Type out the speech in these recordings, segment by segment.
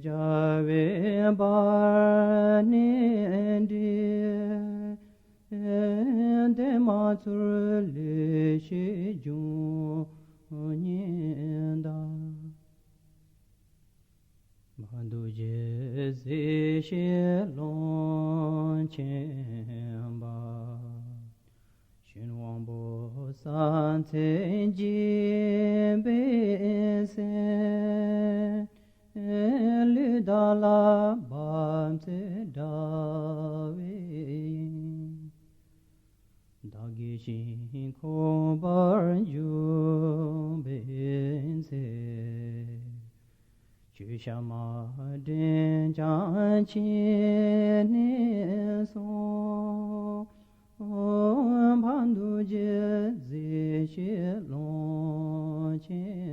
Jave Barnende De Matsur Lishe Jonyenda Banduje Zeshe Longchen Shinwambo Santen Jimbe Lidala Bamse Dawe Dagishin Kobar Jumbense Chushama Den Janchin So Banduje Zeshe Longchen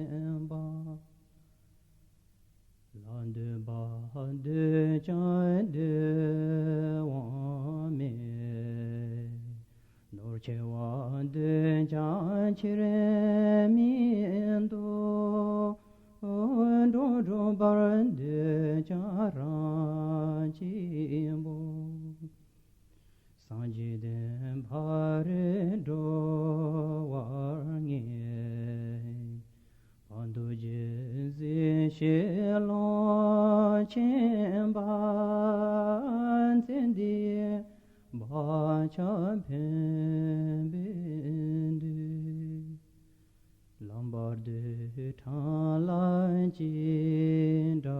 Lande Bade Chande Wame Norche Wande Janchire Mindo Dodo Barande Jaranchimbo Sanjiden Bhare Do Warnge Banduje Zeshe Longchen Bantendi Bacha Pembendi Lambarde Talanjinda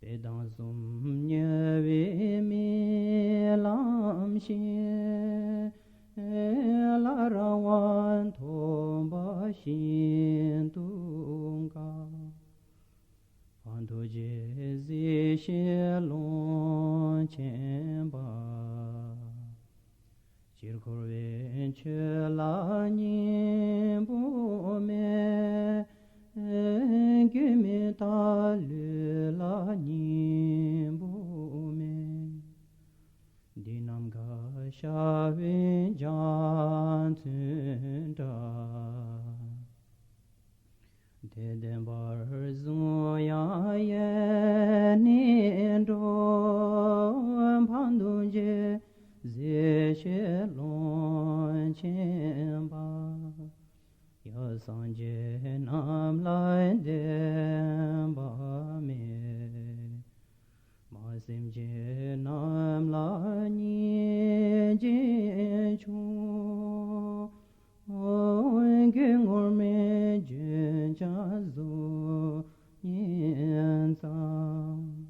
Vedansum Nyave Milamshin Larawan Tomba Shintunga Panduje Zeshe Longchen Chirkurven Chela Nimbume Gumita Lula Nimbume Dinamga Shavin Jantunda Dedembar Zoya Yenindo Panduje Zeshe Longchen Yasanje Nam Lai Demba Me Masimje Nam La Nije Chu Gengor Me Jen Chazo Yen Sam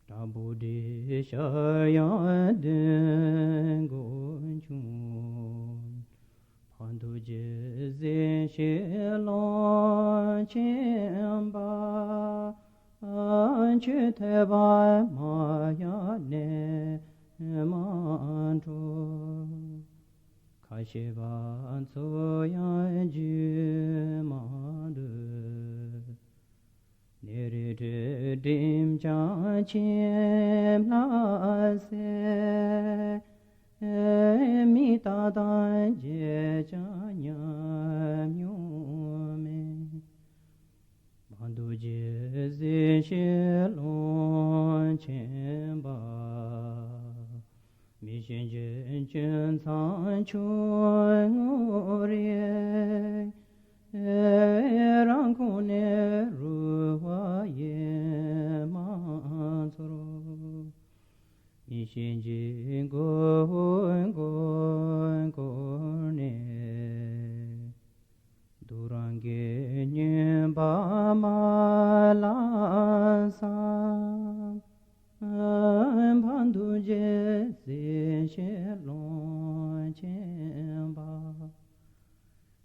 Tabudi Shaya Dengon Chun Panduje Zeshe Longchen Anchuteba Maya Ne Manto Kashiva Ansoya Jumandu Neridu Dim Chachim Lase Mita Dan Je Chanyam Yume Banduje Zeshe Longchen Mishin Jen Jen San Chun Ore Rangkone Ruwa Ye Mansoro Mishin Jen Gon Gorne Durange Nyemba Malansa Banduje Zeshe Longchen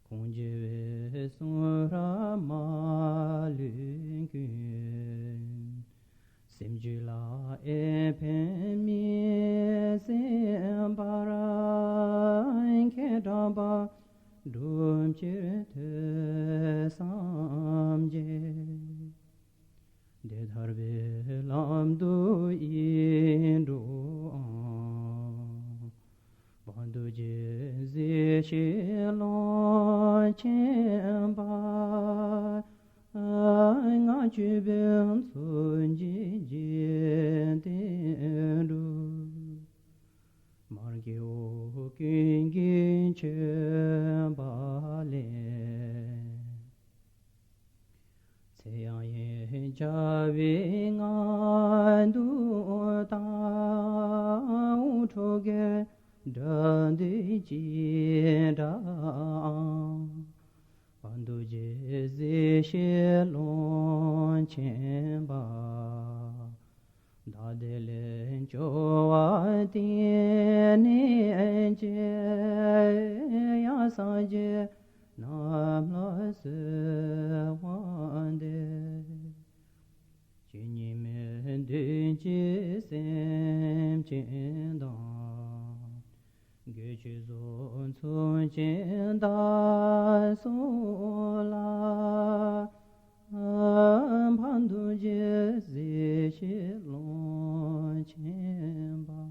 Konjeve Sura Malungun Simjula Epemi Sembara Kedaba Dumchirte Samje Dedharbe Lamdu Indu Banduje Zeshe Longchen ngā chūbēng sōn jī jī tēn rū mār kī wō kīng kīng chēn bā lē tsē yāng yē chā wē ngā ndū tā wū chō kē dāng dē jī dāng Bandu je Yeshe Longchen ba da de len joa tiene je ya sa je nam la se wan de jini men de je sem chen da Göçü zon sun chen da so la Pandu je Yeshe Longchen ba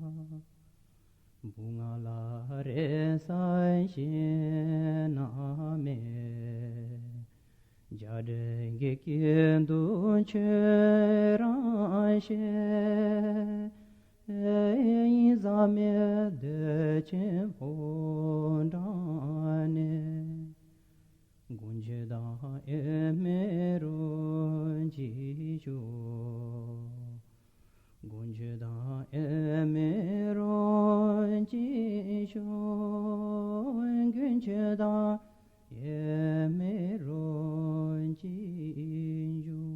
Bunga la re san shen na me Jaden ge kien du che ran she yin za me de chen pon da ne gun je da e me ron ji jo gun je da e me ron ji jo gun je da e me ron ji jo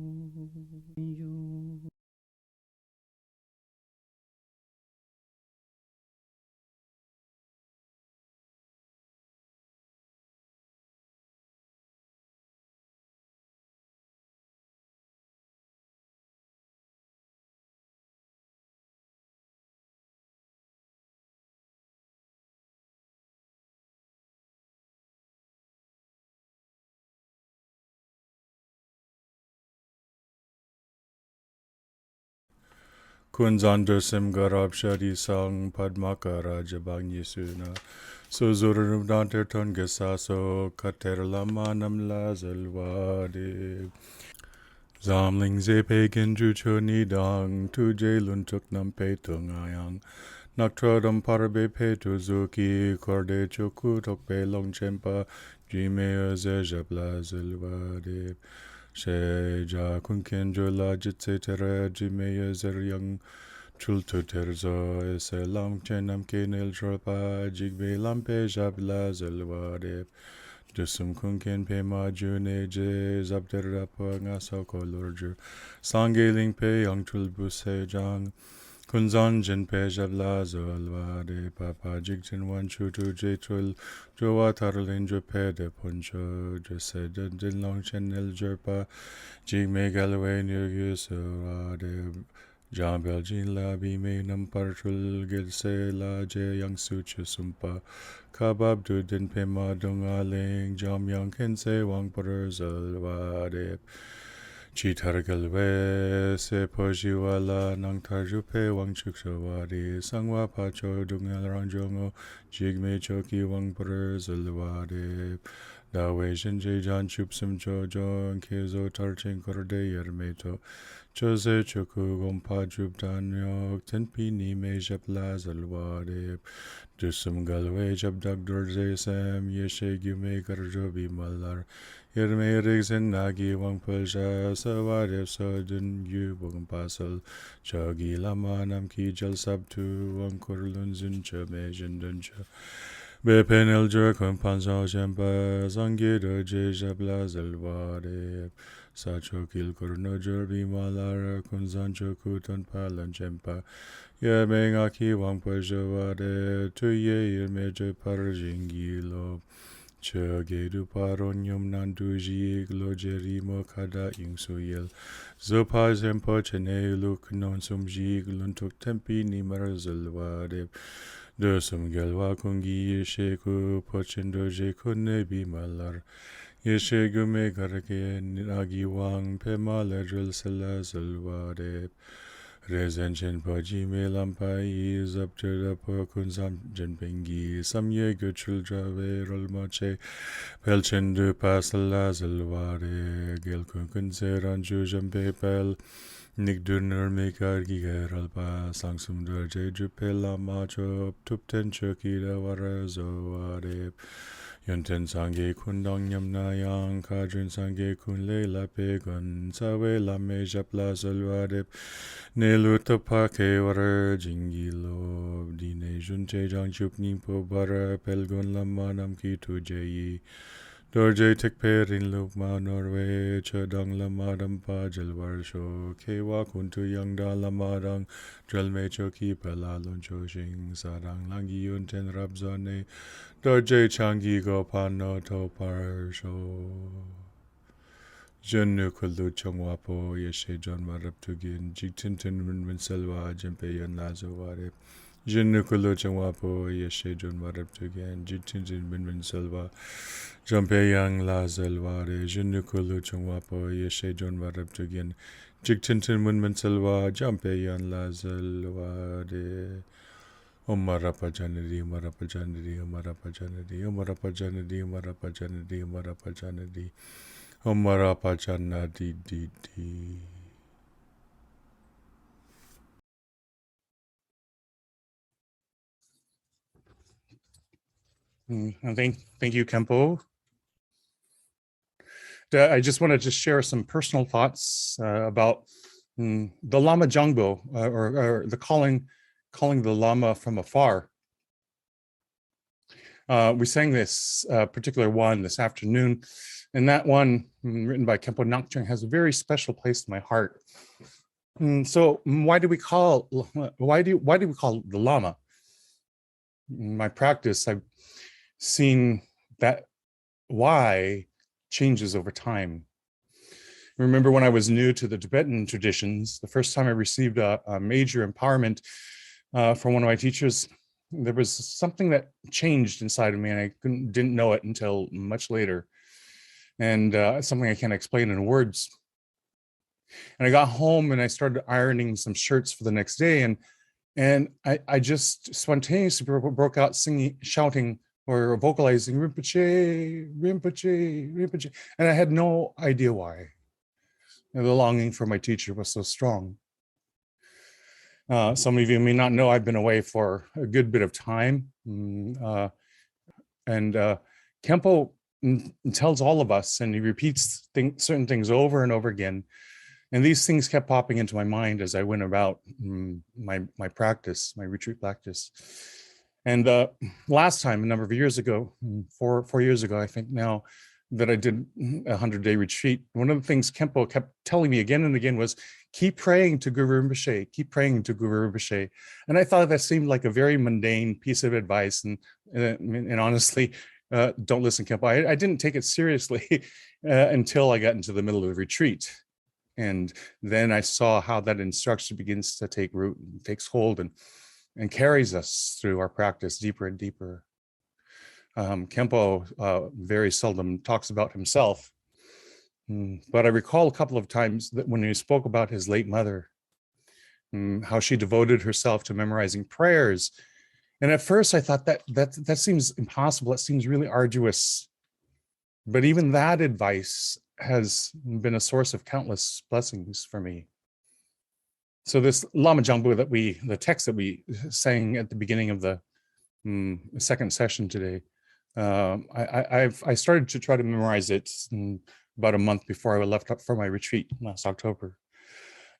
Kunzanda Simgarab Shadi Sang Padmakara Jabang Yesuna Suzurum Dante Tungasaso Katerlama Namla Zalwade Zamling Zepe Genju Chuni Dang Tuje Luntuk Nampe Tungayang Naktrodam Parbe Petu Zuki Korde Choku Tokpe Longchempa Jime Zejabla Zalwade Sheja Kunken Jola Jitse Tere Jime Zeryang Chultu Terzo Ese Longchen Nyingthig Dropa Jigbe Lampe Jabla Zalwade Jusum Kunken Pema June Je Zabderapa Ngasa Kolorju Sangeling Pe Yang Chulbuse Jang Kunzan Jin Pe Jabla Zalwade Papa Jigtin Wan Chutu Jetrul Jowa Tarlin Jope de Poncho Jose Din Longchen Nyingthig Jigme Galway Nirgusarade Jambel Jin La Bime Nampartul Gilse La Je Yang Suchu Sumpa Kabab Dudin Pema Dungaling Jam Yang Kense Wang Zalwade Chitar Galwe Se Pojiwala Nang Tarjupe Wang Chuksawadi Sangwa Pacho Dungal Rangjongo Jigme Choki Wang Zalwade Dawe Jinje Jan Chupsim Jojo Kezo Tarching Korde Yermeto Jose Choku Gompa Jubdan Yok Tenpi Nime Jabla Zalwade Dusum Galwe Jabdak Dorze Sam Yeshe Gume Garjobi Malar Yerme Rigzen Nagi Wang Pelja Sawadev Sodun Yu Bung Pasal Chogi Lama Namki Jal Sabtu Wang Kurlun Zuncha Mejan Duncha Bepenel Jerkon Panzal Jempa Zangi Doje Jabla Zalwade Sacho Kilkurno Jerbi Malara Kunzancho Kutan Palan Jempa Yermeng Aki Wang Pajawade Tuye Yermeje Parjingilo Chogedu Paronyum Nanduji Glojerimo Kada Ingsuyel Zopa Zempo Chene Luk Non Sumji Gluntuk Tempi Nimar Zalwade Dosum Gelwa Kungi Yesheku Pochendo Jekune Bimalar Yeshe Gume Garke Nagi Wang Pema Ledril Sela Zalwade Rezenchen Paji Me Lampai is up to the Pokun Sam Jinpingi, some ye good children, Rolmache, Pelchen du Pasal Lazalware, Gelkun Seran Jujam Pepel. Nick Dunner make a giger alpa, Sangsum Durje Jupela Macho, Tupten Chokida Warazo Arep. Yunten Sange Kundong Yamna Yang, Kajun Sange Kun Leila Pegun, Sawe Lame Japla Zalwadep, Neluta Pake Wara Jingilo, Dine Junche Jang Chup Nimpo Bara, Pelgun Lamanam Kitu Jayi. Dorje Tekperin Lukma Norway, Chadang Lamadam Pajal Warsho, Kewa Kuntu Yangda Lamadang, Jalme Choki Pelalon Choshing, Sadang Langi Yunten Rabzane, Dorje Changi Gopano Toparsho. Jenu Kulu Chongwapo, Yeshe John Maraptugin, Jigtintin Winselwa, Jempeyan Lazaware. Jenu Kulu Chongwapo, Yeshe John Maraptugin, Jigtintin Winselwa. Jampe Yang Lazalware, Jinukulu Chungwapo, Yeshe John Maraptugian, Jigtintin Munman Selwa, Jampe Yang Lazalware, Omarapa Janadi, Marapa Janadi, Omarapa Janadi, Omarapa Janadi, Omarapa Janadi, Omarapa Janadi, Omarapa Janadi, Didi. Thank you, Kempo. I just wanted to share some personal thoughts about the Lama Jangbo, or the calling the Lama from afar. We sang this particular one this afternoon, and that one, written by Kempo Nakchung, has a very special place in my heart. So why do we call the Lama? In my practice, I've seen that why changes over time. I remember when I was new to the Tibetan traditions, the first time I received a major empowerment from one of my teachers, there was something that changed inside of me, and I didn't know it until much later. And something I can't explain in words. And I got home and I started ironing some shirts for the next day, and I just spontaneously broke out singing, shouting, or vocalizing Rinpoche, Rinpoche, Rinpoche. And I had no idea why. And the longing for my teacher was so strong. Some of you may not know I've been away for a good bit of time. And Kempo tells all of us, and he repeats certain things over and over again. And these things kept popping into my mind as I went about my practice, my retreat practice. And last time, a number of years ago, 4 years ago, I think now, that I did a 100-day retreat, one of the things Kempo kept telling me again and again was, keep praying to Guru Rinpoche, keep praying to Guru Rinpoche. And I thought that seemed like a very mundane piece of advice. And honestly, don't listen, Kempo. I didn't take it seriously until I got into the middle of the retreat. And then I saw how that instruction begins to take root and takes hold and carries us through our practice deeper and deeper. Kempo very seldom talks about himself, but I recall a couple of times that when he spoke about his late mother, how she devoted herself to memorizing prayers. And at first I thought that seems impossible. It seems really arduous. But even that advice has been a source of countless blessings for me. So this Lama Jangbo the text that we sang at the beginning of the second session today, I started to try to memorize it about a month before I left up for my retreat last October,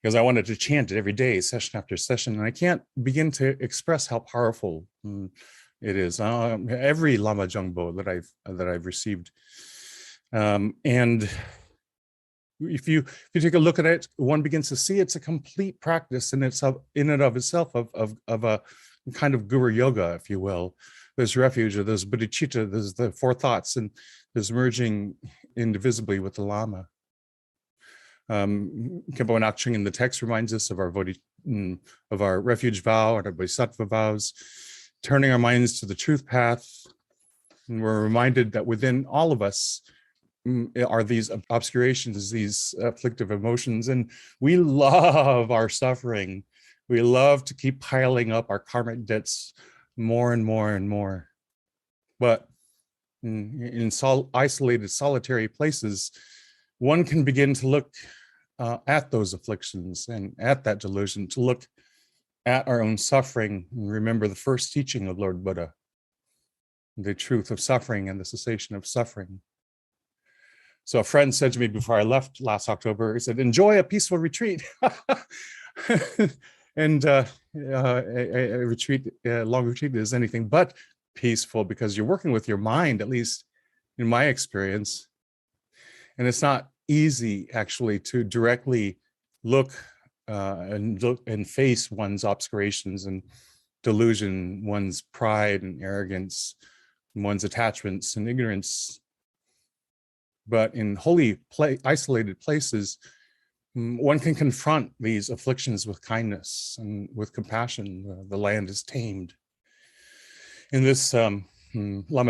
because I wanted to chant it every day, session after session, and I can't begin to express how powerful it is. Every Lama Jangbo that I've received, and if you take a look at it, one begins to see it's a complete practice in and of itself of a kind of guru yoga, if you will. There's refuge, or there's bodhicitta, there's the four thoughts, and there's merging indivisibly with the Lama. Kempo Nakchung in the text reminds us of our refuge vow and our bodhisattva vows, turning our minds to the truth path. And we're reminded that within all of us are these obscurations, these afflictive emotions, and we love our suffering. We love to keep piling up our karmic debts more and more and more. But in isolated, solitary places, one can begin to look at those afflictions and at that delusion, to look at our own suffering and remember the first teaching of Lord Buddha, the truth of suffering and the cessation of suffering. So a friend said to me before I left last October, he said, enjoy a peaceful retreat. And a retreat, a long retreat is anything but peaceful, because you're working with your mind, at least in my experience. And it's not easy actually to directly look and face one's obscurations and delusion, one's pride and arrogance, one's attachments and ignorance. But in holy, isolated places, one can confront these afflictions with kindness and with compassion. The land is tamed. In this Lama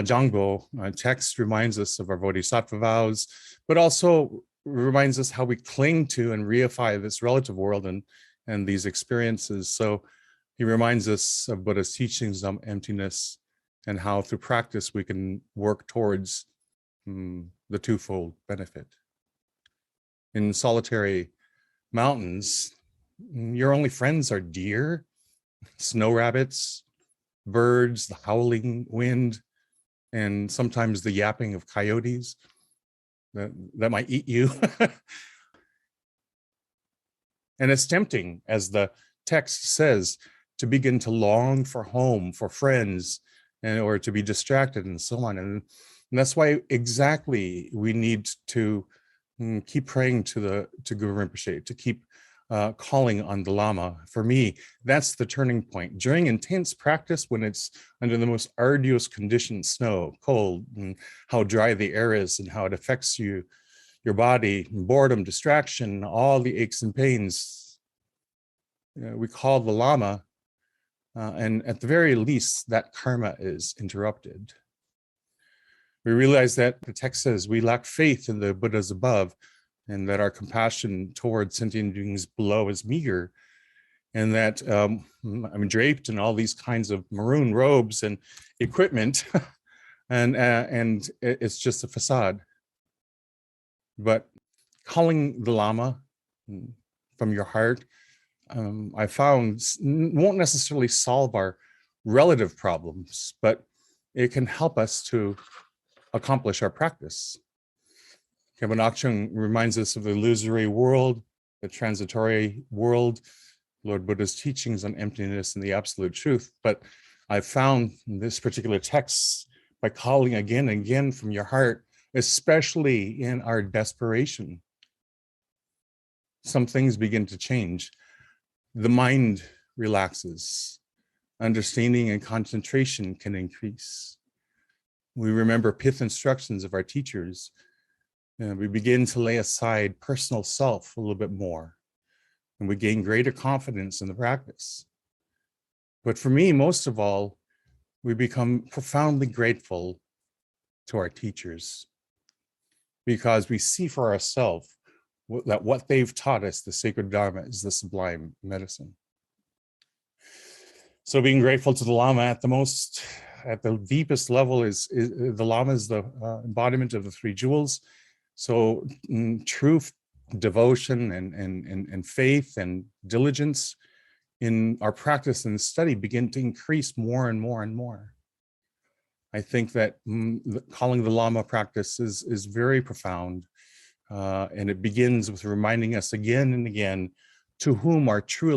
Jangbo text reminds us of our bodhisattva vows, but also reminds us how we cling to and reify this relative world and these experiences. So he reminds us of Buddha's teachings on emptiness and how through practice we can work towards the twofold benefit. In solitary mountains, your only friends are deer, snow rabbits, birds, the howling wind, and sometimes the yapping of coyotes that might eat you. And it's tempting, as the text says, to begin to long for home, for friends, or to be distracted and so on. And that's why exactly we need to keep praying to Guru Rinpoche, to keep calling on the Lama. For me, that's the turning point. During intense practice, when it's under the most arduous conditions, snow, cold, and how dry the air is and how it affects you, your body, boredom, distraction, all the aches and pains, we call the Lama, and at the very least, that karma is interrupted. We realize that the text says we lack faith in the Buddhas above, and that our compassion towards sentient beings below is meager, and that I'm draped in all these kinds of maroon robes and equipment, and it's just a facade. But calling the Lama from your heart, I found, won't necessarily solve our relative problems, but it can help us to accomplish our practice. Kevin Akchung reminds us of the illusory world, the transitory world, Lord Buddha's teachings on emptiness and the absolute truth. But I found this particular text, by calling again and again from your heart, especially in our desperation, some things begin to change. The mind relaxes, understanding and concentration can increase. We remember pith instructions of our teachers. We begin to lay aside personal self a little bit more, and we gain greater confidence in the practice. But for me, most of all, we become profoundly grateful to our teachers, because we see for ourselves that what they've taught us, the sacred Dharma, is the sublime medicine. So being grateful to the Lama at the deepest level is the Lama is the embodiment of the three jewels. So truth, devotion, and faith and diligence in our practice and study begin to increase more and more and more. I think that calling the Lama practice is very profound, and it begins with reminding us again and again to whom our true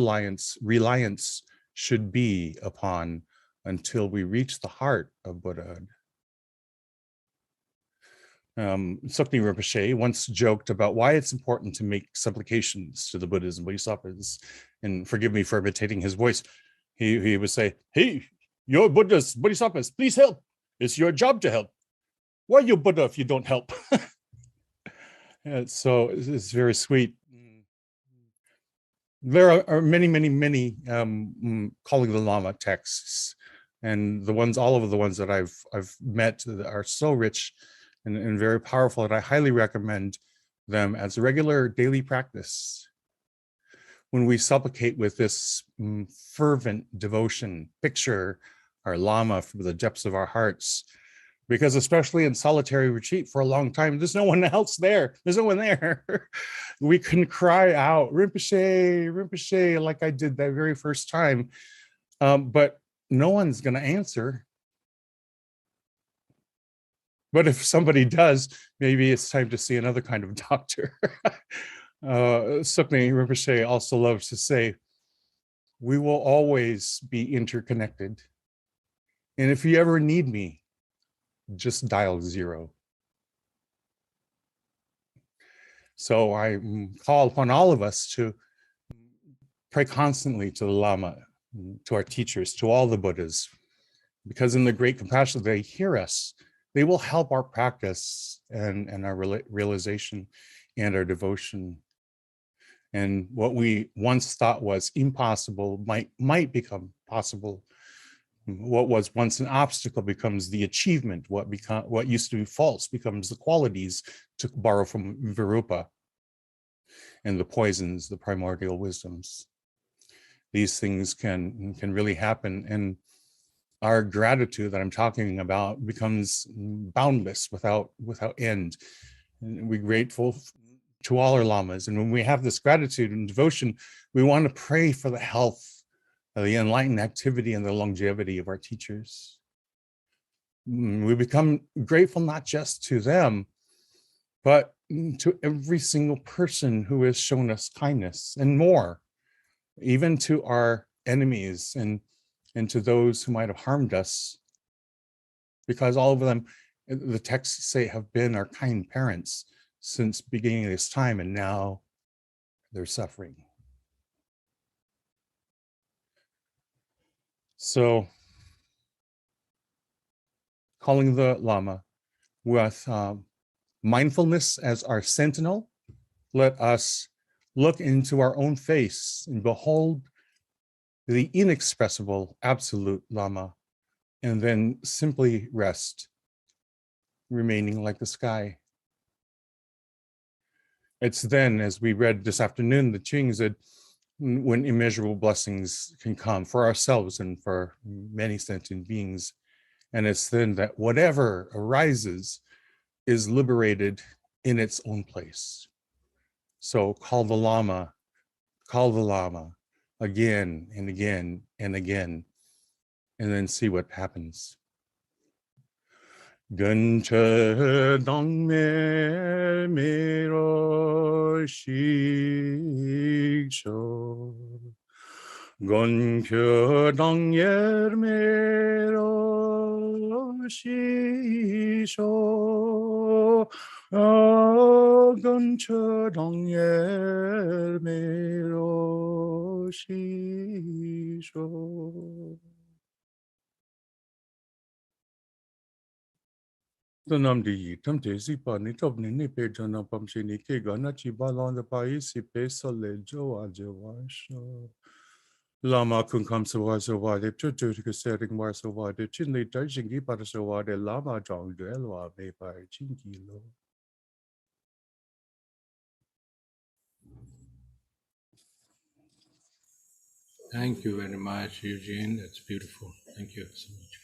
reliance should be upon until we reach the heart of Buddhahood. Sukni Rinpoche once joked about why it's important to make supplications to the Buddhas and Bodhisattvas, and forgive me for imitating his voice. He would say, "Hey, you're Buddhas, Bodhisattvas, please help. It's your job to help. Why are you Buddha if you don't help?" So it's very sweet. There are many, many, many calling the Lama texts, and all of the ones that I've met are so rich and very powerful, and I highly recommend them as a regular daily practice. when we supplicate with this fervent devotion, picture our Lama from the depths of our hearts, because especially in solitary retreat for a long time, there's no one else there. There's no one there. We can cry out, Rinpoche, Rinpoche, like I did that very first time. But no one's going to answer. But if somebody does, maybe it's time to see another kind of doctor. Sukni Rinpoche also loves to say, we will always be interconnected. And if you ever need me, just dial 0. So I call upon all of us to pray constantly to the Lama, to our teachers, to all the Buddhas, because in the great compassion, they hear us. They will help our practice and our realization and our devotion. And what we once thought was impossible might become possible. What was once an obstacle becomes the achievement. What used to be false becomes the qualities, to borrow from Virupa, and the poisons, the primordial wisdoms. These things can really happen, and our gratitude that I'm talking about becomes boundless, without end. And we're grateful to all our lamas. And when we have this gratitude and devotion, we want to pray for the health, the enlightened activity, and the longevity of our teachers. We become grateful not just to them, but to every single person who has shown us kindness, and more, even to our enemies and to those who might have harmed us, because all of them, the texts say, have been our kind parents since beginning of this time, and now they're suffering. So calling the Lama with mindfulness as our sentinel, let us look into our own face and behold the inexpressible absolute Lama, and then simply rest, remaining like the sky. It's then, as we read this afternoon, the Ching said, when immeasurable blessings can come for ourselves and for many sentient beings. And it's then that whatever arises is liberated in its own place. So call the Lama again and again and again, and then see what happens. Guncha dong me ro shik sho. Gonkyo dong me ro shi sho. Guncha dong me ro shi sho. The nam di tam te si pa ni top ni pe jana pam she ni ke gana chi ba long the pa si pe so le jo a jo wa sho. Lama kun kam so wa de chu chu ke setting war so wa de chin le dai jing gi pa so wa de lama jong de lo be pa chin ki lo. Thank you very much, Eugene. That's beautiful. Thank you so much.